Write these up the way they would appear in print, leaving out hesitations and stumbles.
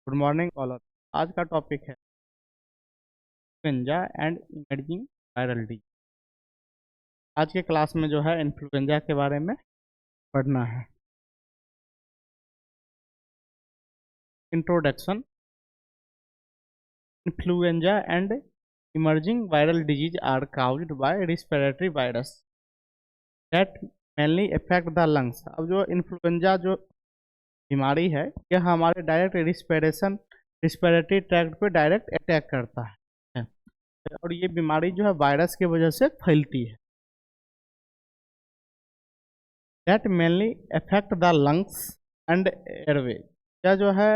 Good morning all of. आज का topic है influenza and emerging viral disease. आज के क्लास में जो है इन्फ्लुएंजा के बारे में पढ़ना है। Introduction. Influenza and emerging viral disease are caused by respiratory virus that mainly affect the lungs. अब जो इन्फ्लुएंजा जो बीमारी है यह हमारे डायरेक्ट रिस्पिरेटरी ट्रैक्ट पे डायरेक्ट अटैक करता है और ये बीमारी जो है वायरस की वजह से फैलती है। That mainly affect the lungs and airway. यह जो है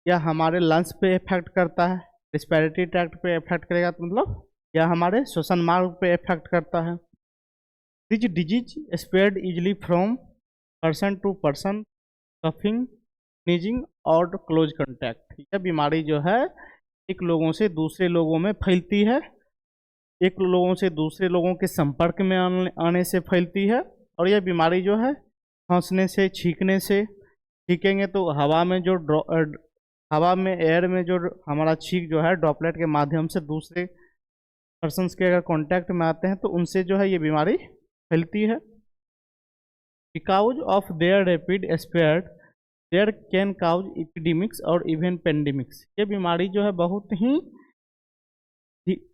यह हमारे लंग्स पे इफेक्ट करता है, रिस्पिरेटरी ट्रैक्ट पे इफेक्ट करेगा तो मतलब यह हमारे श्वसन मार्ग पे इफेक्ट करता है। This disease spread easily from person to person, coughing, sneezing और क्लोज कॉन्टैक्ट। यह बीमारी जो है एक लोगों से दूसरे लोगों में फैलती है, एक लोगों से दूसरे लोगों के संपर्क में आने से फैलती है। और यह बीमारी जो है खांसने से, छींकने से, छींकेंगे तो हवा में एयर में जो हमारा छींक जो है ड्रॉपलेट के माध्यम से दूसरे पर्सन्स के अगर कांटेक्ट में आते हैं तो उनसे जो है ये बीमारी फैलती है। Because of their rapid spread there can cause epidemics और इवन पेंडेमिक्स। ये बीमारी जो है बहुत ही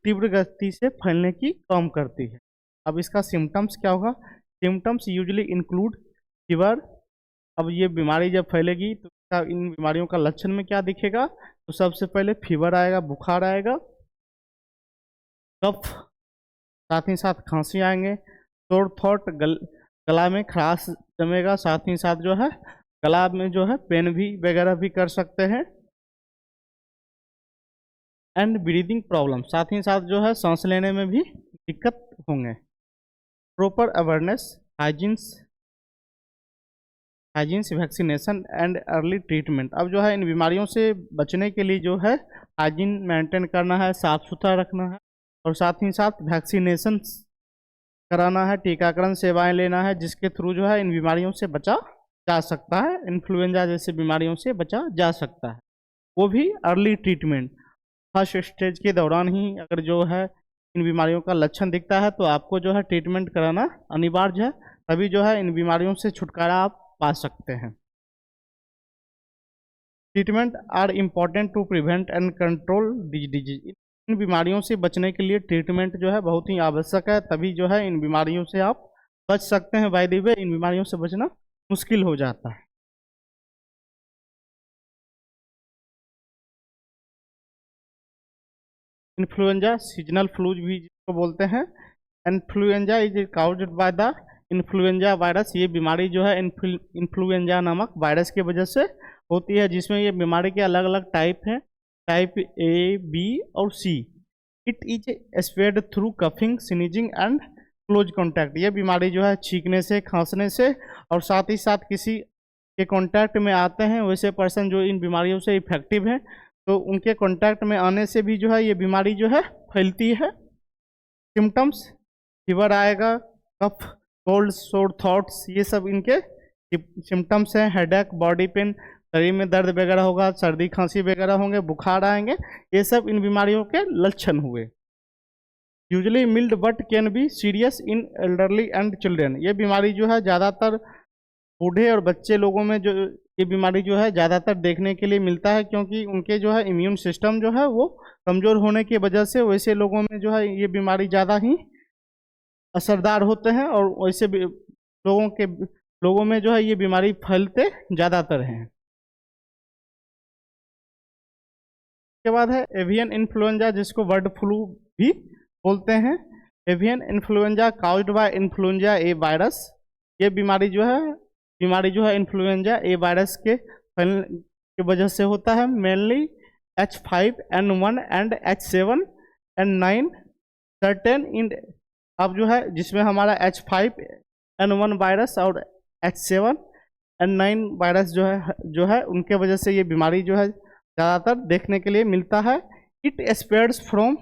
तीव्र गति से फैलने की काम करती है। अब इसका सिम्टम्स क्या होगा? Symptoms usually include fever. अब ये बीमारी जब फैलेगी तो इन बीमारियों का लक्षण में क्या दिखेगा? तो सबसे पहले फीवर आएगा, बुखार आएगा, कफ, साथ ही साथ खांसी आएंगे, शोर थ्रोट, गला में खराश जमेगा, साथ ही साथ जो है गला में जो है पेन भी वगैरह भी कर सकते हैं। एंड ब्रीदिंग प्रॉब्लम, साथ ही साथ जो है सांस लेने में भी दिक्कत होंगे। Proper awareness, hygienes, vaccination and early treatment. अब जो है इन बीमारियों से बचने के लिए जो है हाइजीन मेंटेन करना है, साफ सुथरा रखना है और साथ ही साथ वैक्सीनेशन कराना है, टीकाकरण सेवाएं लेना है, जिसके थ्रू जो है इन बीमारियों से बचा जा सकता है, इन्फ्लुएंजा जैसे बीमारियों से बचा जा सकता है। वो भी अर्ली ट्रीटमेंट, फर्स्ट स्टेज के दौरान ही अगर जो है इन बीमारियों का लक्षण दिखता है तो आपको जो है ट्रीटमेंट कराना अनिवार्य है, तभी जो है इन बीमारियों से छुटकारा आप पा सकते हैं। Treatment are important to prevent and control this disease. इन बीमारियों से बचने के लिए ट्रीटमेंट जो है बहुत ही आवश्यक है, तभी जो है इन बीमारियों से आप बच सकते हैं। बाय द वे इन बीमारियों से बचना मुश्किल हो जाता है। इन्फ्लुएंजा सीजनल फ्लू भी जिसको बोलते हैं। Influenza is caused by the influenza virus. ये बीमारी जो है इन्फ्लुएंजा नामक वायरस की वजह से होती है, जिसमें ये बीमारी के अलग अलग टाइप हैं, टाइप ए, बी और C. It is spread through coughing, sneezing and close contact. ये बीमारी जो है छींकने से, खांसने से और साथ ही साथ किसी के कॉन्टैक्ट में आते हैं वैसे पर्सन जो इन बीमारियों से इफेक्टिव हैं तो उनके कॉन्टैक्ट में आने से भी जो है ये बीमारी जो है फैलती है। सिम्टम्स, फीवर आएगा, कफ, कोल्ड, सोर थ्रोट्स, ये सब इनके सिम्टम्स हैं। हेडेक, बॉडी पेन, शरीर में दर्द वगैरह होगा, सर्दी खांसी वगैरह होंगे, बुखार आएंगे, ये सब इन बीमारियों के लक्षण हुए। Usually mild but can be serious in elderly and children. ये बीमारी जो है ज़्यादातर बूढ़े और बच्चे लोगों में जो ये बीमारी जो है ज़्यादातर देखने के लिए मिलता है, क्योंकि उनके जो है इम्यून सिस्टम जो है वो कमज़ोर होने की वजह से वैसे लोगों में जो है ये बीमारी ज़्यादा ही असरदार होते हैं और वैसे लोगों में जो है ये बीमारी फैलते ज़्यादातर हैं। के बाद है एवियन इन्फ्लुएंजा, जिसको बर्ड फ्लू भी बोलते हैं। Avian influenza caused bye influenza ए वायरस। ये बीमारी जो है इन्फ्लुएंजा ए वायरस के फैलने की वजह से होता है। Mainly H5N1 and H7N9 certain इन। अब जो है जिसमें हमारा H5N1 वायरस और H7N9 वायरस जो है उनके वजह से ये बीमारी जो है ज़्यादातर देखने के लिए मिलता है। It spreads from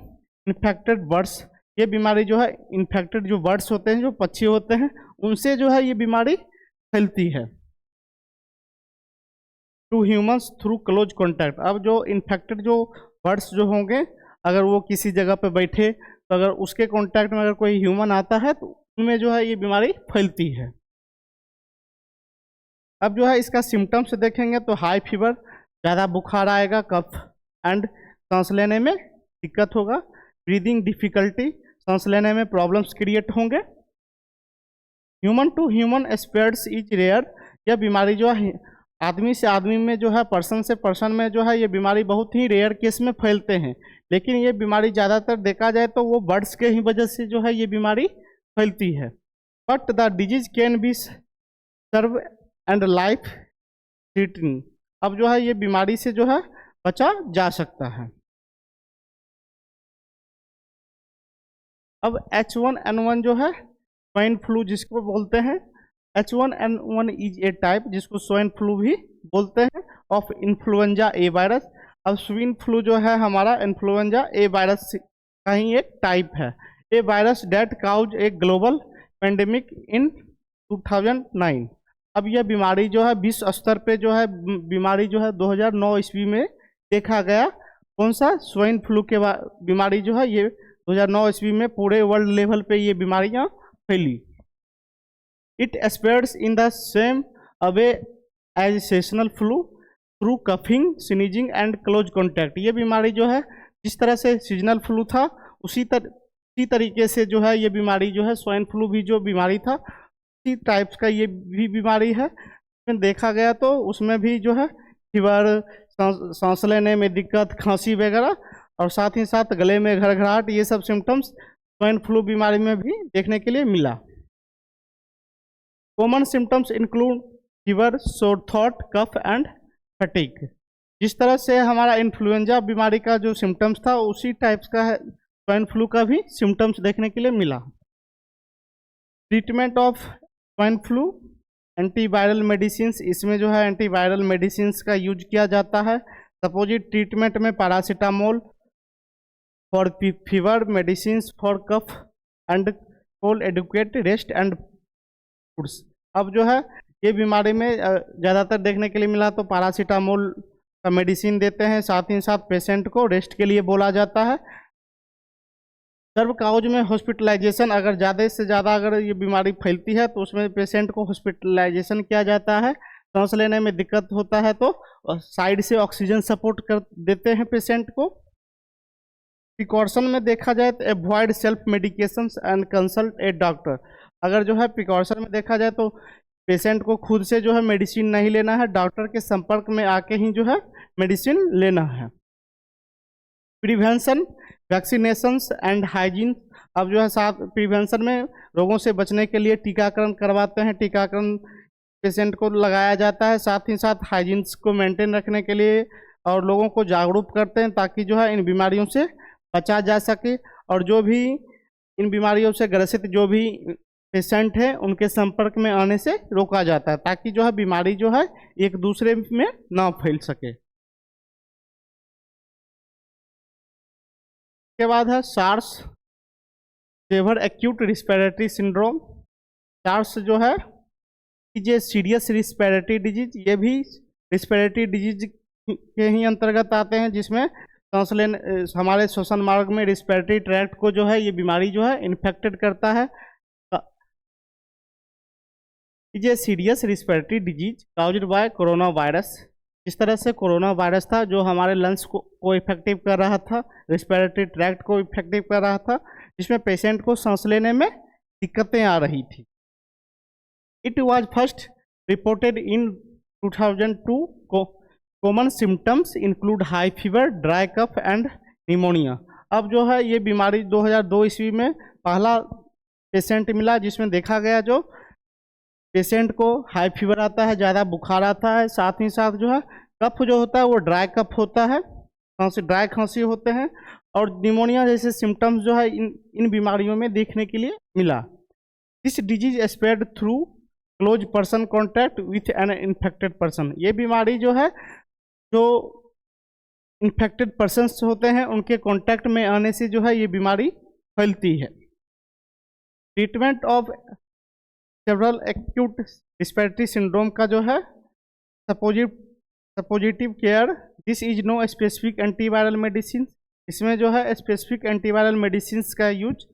infected birds. ये बीमारी जो है इन्फेक्टेड जो बर्ड्स होते हैं, जो पक्षी होते हैं, उनसे जो है ये बीमारी फैलती है। To humans through close contact. अब जो इन्फेक्टेड जो बर्ड्स जो होंगे, अगर वो किसी जगह पे बैठे तो अगर उसके कॉन्टैक्ट में अगर कोई ह्यूमन आता है तो उनमें जो है ये बीमारी फैलती है। अब जो है इसका सिम्टम्स देखेंगे तो हाई फीवर, ज़्यादा बुखार आएगा, कफ एंड सांस लेने में दिक्कत होगा, ब्रीदिंग डिफिकल्टी, सांस लेने में प्रॉब्लम्स क्रिएट होंगे। Human to human spreads is rare, यह बीमारी जो है आदमी से आदमी में जो है, पर्सन से पर्सन में जो है ये बीमारी बहुत ही रेयर केस में फैलते हैं। लेकिन ये बीमारी ज़्यादातर देखा जाए तो वो बर्ड्स के ही वजह से जो है ये बीमारी फैलती है। But the disease can be severe and life threatening, अब जो है ये बीमारी से जो है बचा जा सकता है। अब H1N1 जो है स्वाइन फ्लू जिसको बोलते हैं, H1N1 इज ए टाइप जिसको स्वाइन फ्लू भी बोलते हैं ऑफ इन्फ्लुएंजा ए वायरस। अब स्वाइन फ्लू जो है हमारा इन्फ्लुएंजा ए वायरस का ही एक टाइप है। A virus that causes a global pandemic in 2009। अब यह बीमारी जो है विश्व स्तर पे जो है बीमारी जो है 2009 ईस्वी में देखा गया। कौन सा? स्वाइन फ्लू के बीमारी जो है ये 2009 ईस्वी में पूरे वर्ल्ड लेवल पे ये बीमारियां फैली। It spreads in the same way as seasonal flu through coughing, sneezing and close contact. ये बीमारी जो है जिस तरह से सीजनल फ्लू था उसी तरीके से जो है ये बीमारी जो है स्वाइन फ्लू भी जो बीमारी था इसी टाइप्स का ये भी बीमारी है। देखा गया तो उसमें भी जो है फीवर, सांस लेने में दिक्कत, खांसी वगैरह और साथ ही साथ गले में घरघराहट, ये सब सिम्टम्स स्वाइन फ्लू बीमारी में भी देखने के लिए मिला। Common symptoms include fever, sore throat, cough and fatigue. जिस तरह से हमारा इन्फ्लुएंजा बीमारी का जो सिम्टम्स था उसी टाइप्स का है स्वाइन फ्लू का भी सिम्टम्स देखने के लिए मिला। Treatment of swine flu, antiviral medicine, इसमें जो है एंटीवायरल मेडिसिन का यूज किया जाता है। सपोजिट ट्रीटमेंट में paracetamol for fever, medicine for cough and cold, adequate rest and foods. अब जो है ये बीमारी में ज़्यादातर देखने के लिए मिला तो पैरासीटामोल का मेडिसिन देते हैं, साथ ही साथ पेशेंट को रेस्ट के लिए बोला जाता है। सर्व काउज में हॉस्पिटलाइजेशन, अगर ज़्यादा से ज़्यादा अगर ये बीमारी फैलती है तो उसमें पेशेंट को हॉस्पिटलाइजेशन किया जाता है। सांस लेने में दिक्कत होता है तो साइड से ऑक्सीजन सपोर्ट कर देते हैं पेशेंट को। प्रिकॉशन में देखा जाए तो avoid self medication and consult A doctor. अगर जो है प्रिकॉशन में देखा जाए तो पेशेंट को खुद से जो है मेडिसिन नहीं लेना है, डॉक्टर के संपर्क में आके ही जो है मेडिसिन लेना है। Prevention, vaccinations and hygiene. अब जो है साथ प्रिवेंशन में रोगों से बचने के लिए टीकाकरण करवाते हैं, टीकाकरण पेशेंट को लगाया जाता है, साथ ही साथ हाइजीन्स को मेंटेन रखने के लिए और लोगों को जागरूक करते हैं ताकि जो है इन बीमारियों से बचा जा सके। और जो भी इन बीमारियों से ग्रसित जो भी पेशेंट है उनके संपर्क में आने से रोका जाता है ताकि जो है बीमारी जो है एक दूसरे में ना फैल सके। के बाद है SARS, severe acute respiratory syndrome. SARS जो है ये सीरियस रिस्पिरेटरी डिजीज, ये भी रिस्पिरेटरी डिजीज के ही अंतर्गत आते हैं जिसमें सांस लेने हमारे श्वसन मार्ग में रिस्पिरेटरी ट्रैक्ट को जो है ये बीमारी जो है इन्फेक्टेड करता है। ये serious respiratory disease caused bye corona virus. इस तरह से कोरोना वायरस था जो हमारे लंग्स को इफेक्टिव कर रहा था, रिस्पिरेटरी ट्रैक्ट को इफेक्टिव कर रहा था, जिसमें पेशेंट को सांस लेने में दिक्कतें आ रही थी। It was first reported in 2002। Common symptoms include high fever, dry cough and pneumonia. अब जो है ये बीमारी 2002 ईस्वी में पहला पेशेंट मिला जिसमें देखा गया जो पेशेंट को हाई फीवर आता है, ज़्यादा बुखार आता है, साथ ही साथ जो है कफ जो होता है वो ड्राई कफ होता है, खांसी, ड्राई खांसी होते हैं और निमोनिया जैसे सिम्टम्स जो है इन बीमारियों में देखने के लिए मिला। This disease spread through close person contact with an infected person. ये बीमारी जो है जो इन्फेक्टेड पर्सन्स होते हैं उनके कॉन्टैक्ट में आने से जो है ये बीमारी फैलती है। Treatment of several acute respiratory syndrome का जो है सपोजिट supportive care, this is no specific antiviral medicine, इसमें जो है स्पेसिफिक एंटीवायरल मेडिसिन का यूज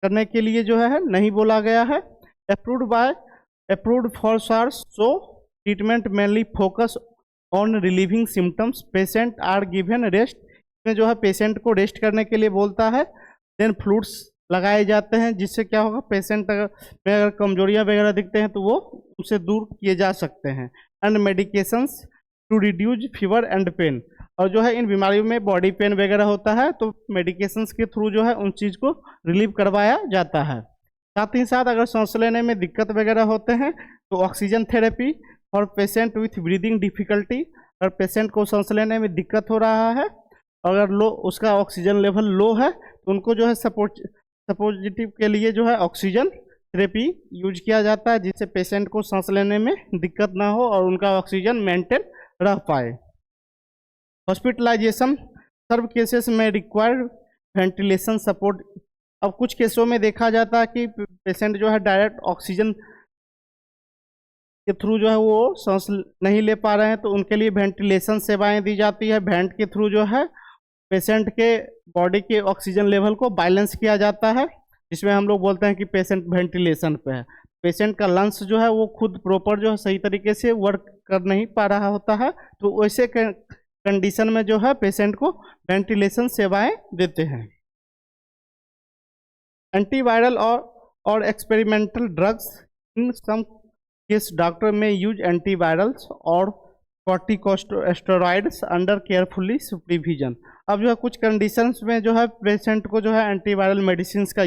करने के लिए जो है नहीं बोला गया है। Approved for SARS, so treatment mainly focus on relieving symptoms, patient are given rest, इसमें जो है पेशेंट को रेस्ट करने के लिए बोलता है। देन फ्लूइड्स लगाए जाते हैं जिससे क्या होगा, पेशेंट में अगर कमजोरियां वगैरह दिखते हैं तो वो उसे दूर किए जा सकते हैं। And medications to reduce fever and pain, और जो है इन बीमारियों में बॉडी पेन वगैरह होता है तो मेडिकेशंस के थ्रू जो है उन चीज़ को रिलीव करवाया जाता है। साथ ही साथ अगर सांस लेने में दिक्कत वगैरह होते हैं तो oxygen therapy for patient with breathing difficulty, अगर पेशेंट को सांस लेने में दिक्कत हो रहा है, अगर लो उसका ऑक्सीजन लेवल लो है तो उनको जो है सपोजिटिव के लिए जो है ऑक्सीजन थेरेपी यूज किया जाता है जिससे पेशेंट को सांस लेने में दिक्कत ना हो और उनका ऑक्सीजन मेंटेन रह पाए। हॉस्पिटलाइजेशन, सर्व केसेस में रिक्वायर्ड वेंटिलेशन सपोर्ट, अब कुछ केसों में देखा जाता है कि पेशेंट जो है डायरेक्ट ऑक्सीजन के थ्रू जो है वो सांस नहीं ले पा रहे हैं तो उनके लिए वेंटिलेशन सेवाएं दी जाती है। वेंट के थ्रू जो है पेशेंट के बॉडी के ऑक्सीजन लेवल को बैलेंस किया जाता है, जिसमें हम लोग बोलते हैं कि पेशेंट वेंटिलेशन पे है। पेशेंट का लंग्स जो है वो खुद प्रॉपर जो है सही तरीके से वर्क कर नहीं पा रहा होता है तो वैसे कंडीशन में जो है पेशेंट को वेंटिलेशन सेवाएं देते हैं। एंटीवायरल और एक्सपेरिमेंटल ड्रग्स, इन सम केस डॉक्टर में यूज एंटीवायरल्स और कॉर्टिकोस्टेरॉइड्स अंडर केयरफुली सुपरविजन, अब जो है कुछ कंडीशंस में जो है पेशेंट को जो है एंटीवायरल मेडिसिन का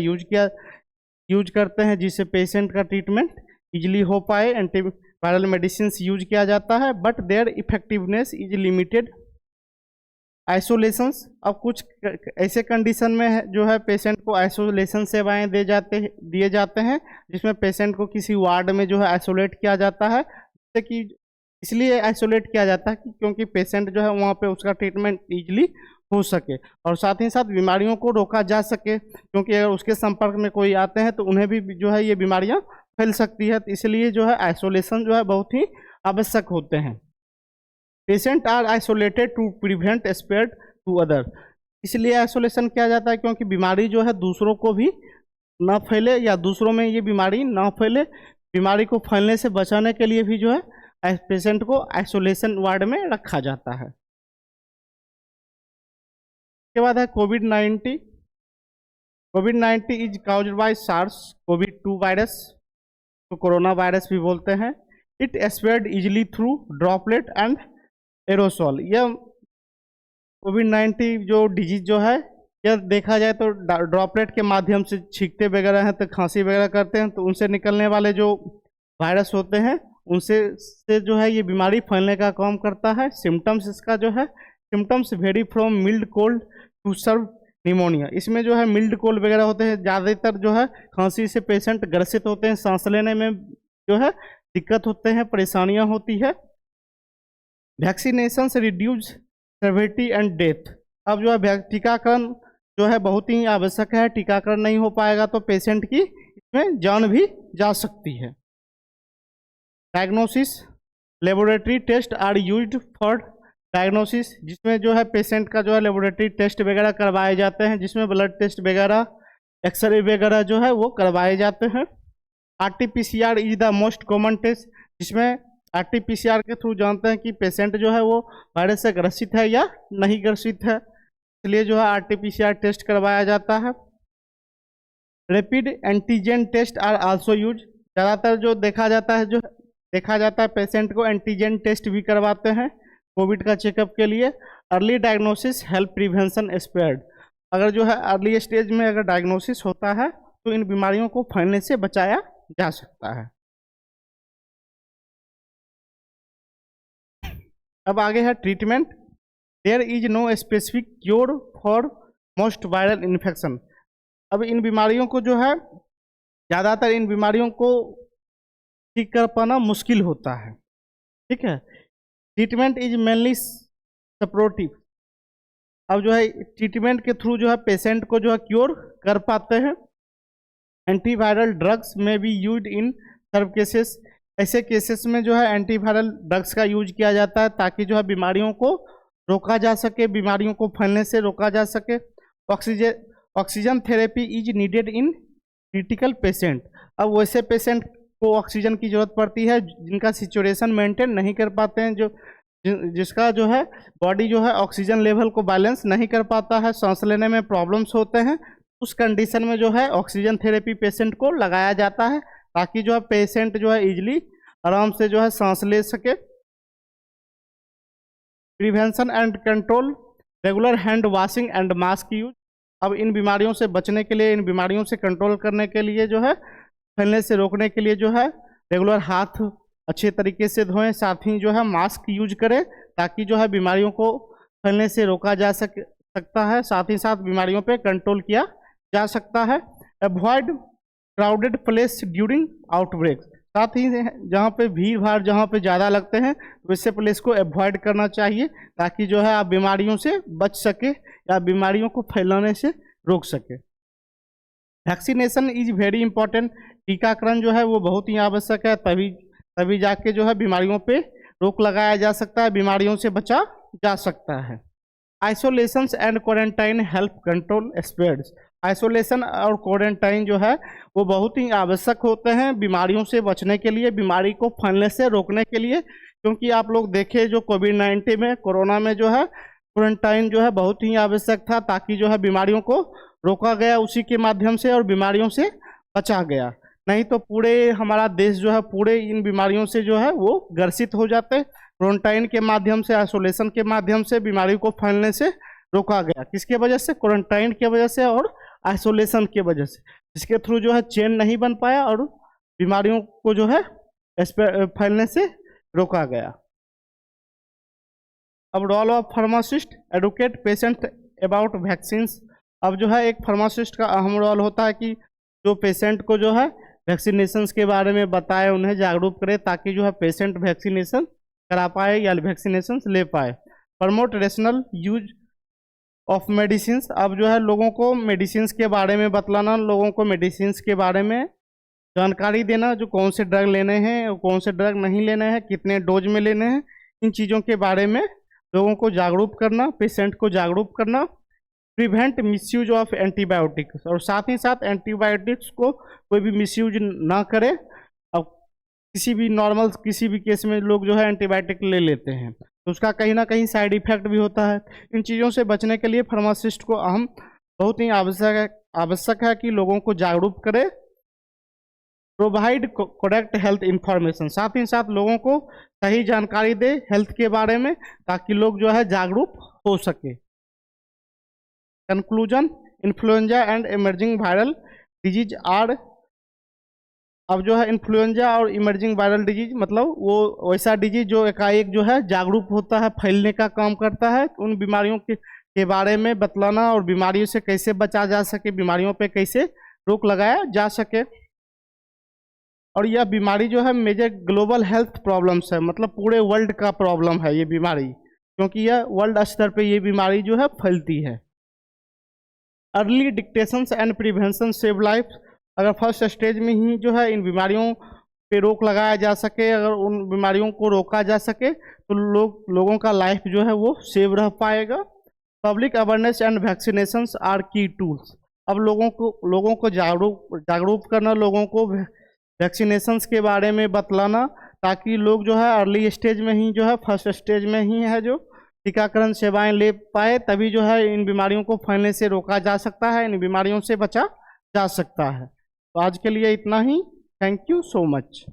यूज करते हैं जिससे पेशेंट का ट्रीटमेंट इजीली हो पाए। एंटीवायरल मेडिसिन यूज किया जाता है but their effectiveness is limited. Isolations, अब कुछ ऐसे कंडीशन में जो है पेशेंट को आइसोलेशन सेवाएं दिए जाते हैं जिसमें पेशेंट को किसी वार्ड में जो है आइसोलेट किया जाता है, जैसे कि इसलिए आइसोलेट किया जाता है क्योंकि पेशेंट जो है वहाँ पे उसका ट्रीटमेंट ईजिली हो सके और साथ ही साथ बीमारियों को रोका जा सके, क्योंकि अगर उसके संपर्क में कोई आते हैं तो उन्हें भी जो है ये बीमारियाँ फैल सकती है, तो इसलिए जो है आइसोलेशन जो है बहुत ही आवश्यक होते हैं। Patient are isolated to prevent spread to other, इसलिए आइसोलेशन किया जाता है क्योंकि बीमारी जो है दूसरों को भी ना फैले या दूसरों में ये बीमारी ना फैले, बीमारी को फैलने से बचाने के लिए भी जो है पेशेंट को आइसोलेशन वार्ड में रखा जाता है। उसके बाद है कोविड-19। कोविड-19 is caused bye SARS कोविड-2 virus, तो कोरोना वायरस भी बोलते हैं। It spread easily through droplet and aerosol, यह कोविड-19 जो डिजीज जो है यह देखा जाए तो ड्रॉपलेट के माध्यम से छींकते वगैरह हैं तो खांसी वगैरह करते हैं तो उनसे निकलने वाले जो वायरस होते हैं उनसे जो है ये बीमारी फैलने का काम करता है। सिम्टम्स इसका जो है symptoms vary from mild cold to severe pneumonia, इसमें जो है मिल्ड कोल्ड वगैरह होते हैं, ज़्यादातर जो है खांसी से पेशेंट ग्रसित होते हैं, सांस लेने में जो है दिक्कत होते हैं, परेशानियां होती है। वैक्सीनेशन से रिड्यूस सेवेरिटी एंड डेथ, अब जो है टीकाकरण जो है बहुत ही आवश्यक है, टीकाकरण नहीं हो पाएगा तो पेशेंट की इसमें जान भी जा सकती है। Diagnosis, laboratory test are used for diagnosis, जिसमें जो है पेशेंट का जो है लेबोरेटरी टेस्ट वगैरह करवाए जाते हैं, जिसमें ब्लड टेस्ट वगैरह एक्सरे वगैरह जो है वो करवाए जाते हैं। RT-PCR is the most common test, जिसमें RT-PCR के थ्रू जानते हैं कि पेशेंट जो है वो वायरस से ग्रसित है या नहीं ग्रसित है, इसलिए जो है RT-PCR टेस्ट करवाया जाता है। Rapid antigen test are also use, ज़्यादातर जो देखा जाता है पेशेंट को एंटीजन टेस्ट भी करवाते हैं कोविड का चेकअप के लिए। Early diagnosis help prevention spread, अगर जो है अर्ली स्टेज में अगर डायग्नोसिस होता है तो इन बीमारियों को फैलने से बचाया जा सकता है। अब आगे है treatment. There is no specific cure for most viral infection, अब इन बीमारियों को जो है ज़्यादातर इन बीमारियों को ठीक कर पाना मुश्किल होता है, ठीक है। ट्रीटमेंट इज मेनली सपोर्टिव, अब जो है ट्रीटमेंट के थ्रू जो है पेशेंट को जो है क्योर कर पाते हैं। Antiviral drugs may be used in severe cases, ऐसे केसेस में जो है एंटीवायरल ड्रग्स का यूज किया जाता है ताकि जो है बीमारियों को रोका जा सके, बीमारियों को फैलने से रोका जा सके। Oxygen therapy is needed in critical patient. अब वैसे पेशेंट को ऑक्सीजन की जरूरत पड़ती है जिनका सिचुएशन मेंटेन नहीं कर पाते हैं, जिसका जो है बॉडी जो है ऑक्सीजन लेवल को बैलेंस नहीं कर पाता है, सांस लेने में प्रॉब्लम्स होते हैं। उस कंडीशन में जो है ऑक्सीजन थेरेपी पेशेंट को लगाया जाता है ताकि जो है पेशेंट जो है इजीली आराम से जो है सांस ले सके। Prevention and control, regular hand washing and mask use. अब इन बीमारियों से बचने के लिए, इन बीमारियों से कंट्रोल करने के लिए जो है, फैलने से रोकने के लिए जो है रेगुलर हाथ अच्छे तरीके से धोएं, साथ ही जो है मास्क यूज करें ताकि जो है बीमारियों को फैलने से रोका जा सकता है, साथ ही साथ बीमारियों पे कंट्रोल किया जा सकता है। Avoid crowded place during outbreak, साथ ही जहाँ पे भीड़ भाड़ जहाँ पे ज़्यादा लगते हैं वैसे प्लेस को अवॉइड करना चाहिए ताकि जो है आप बीमारियों से बच सके या बीमारियों को फैलाने से रोक सके। वैक्सीनेशन इज वेरी इंपॉर्टेंट, टीकाकरण जो है वो बहुत ही आवश्यक है, तभी जाके जो है बीमारियों पे रोक लगाया जा सकता है, बीमारियों से बचा जा सकता है। Isolation and quarantine help control spreads. Isolation और क्वारंटाइन जो है वो बहुत ही आवश्यक होते हैं बीमारियों से बचने के लिए, बीमारी को फैलने से रोकने के लिए, क्योंकि आप लोग देखे जो कोविड-19 में, कोरोना में जो है क्वारंटाइन जो है बहुत ही आवश्यक था ताकि जो है बीमारियों को रोका गया उसी के माध्यम से और बीमारियों से बचा गया। नहीं तो पूरे हमारा देश जो है पूरे इन बीमारियों से जो है वो ग्रसित हो जाते। क्वारंटाइन के माध्यम से, आइसोलेशन के माध्यम से बीमारी को फैलने से रोका गया। किसके वजह से? क्वारंटाइन के वजह से और आइसोलेशन के वजह से, जिसके थ्रू जो है चेन नहीं बन पाया और बीमारियों को जो है फैलने से रोका गया। अब role of pharmacist, educate patient about vaccine. अब जो है एक फार्मासिस्ट का अहम रोल होता है कि जो पेशेंट को जो है वैक्सीनेशन के बारे में बताए, उन्हें जागरूक करे ताकि जो है पेशेंट वैक्सीनेशन करा पाए या वैक्सीनेशन ले पाए। Promote rational use of medicine. अब जो है लोगों को मेडिसिन के बारे में बतलाना, लोगों को मेडिसिन के बारे में जानकारी देना, जो कौन से ड्रग लेने हैं और कौन से ड्रग नहीं लेने हैं, कितने डोज में लेने हैं, इन चीज़ों के बारे में लोगों को जागरूक करना, पेशेंट को जागरूक करना। प्रिवेंट मिसयूज ऑफ एंटीबायोटिक्स, और साथ ही साथ एंटीबायोटिक्स को कोई भी मिसयूज ना करे। अब किसी भी नॉर्मल किसी भी केस में लोग जो है एंटीबायोटिक ले लेते हैं तो उसका कहीं ना कहीं साइड इफेक्ट भी होता है। इन चीज़ों से बचने के लिए फार्मासिस्ट को बहुत ही आवश्यक है कि लोगों को जागरूक करे। प्रोवाइड करेक्ट हेल्थ इंफॉर्मेशन, साथ ही साथ लोगों को सही जानकारी दे हेल्थ के बारे में ताकि लोग जो है जागरूक हो सके। Conclusion, influenza and emerging viral disease are. अब जो है इन्फ्लुएंजा और इमर्जिंग वायरल डिजीज मतलब वो वैसा डिजीज जो एकाएक जो है जागरूक होता है, फैलने का काम करता है। उन बीमारियों के बारे में बतलाना और बीमारियों से कैसे बचा जा सके, बीमारियों पे कैसे रोक लगाया जा सके। और यह बीमारी जो है मेजर ग्लोबल हेल्थ प्रॉब्लम्स है, मतलब पूरे वर्ल्ड का प्रॉब्लम है ये बीमारी, क्योंकि यह वर्ल्ड स्तर पे ये बीमारी जो है फैलती है। Early detection and prevention save life. अगर फर्स्ट स्टेज में ही जो है इन बीमारियों पे रोक लगाया जा सके, अगर उन बीमारियों को रोका जा सके तो लोगों का लाइफ जो है वो सेव रह पाएगा। Public awareness and vaccination are key tools. अब लोगों को जागरूक करना, लोगों को वैक्सीनेशन के बारे में बतलाना ताकि लोग जो है अर्ली स्टेज में ही जो है फर्स्ट स्टेज में ही है जो टीकाकरण सेवाएं ले पाए, तभी जो है इन बीमारियों को फैलने से रोका जा सकता है, इन बीमारियों से बचा जा सकता है। तो आज के लिए इतना ही। Thank you so much.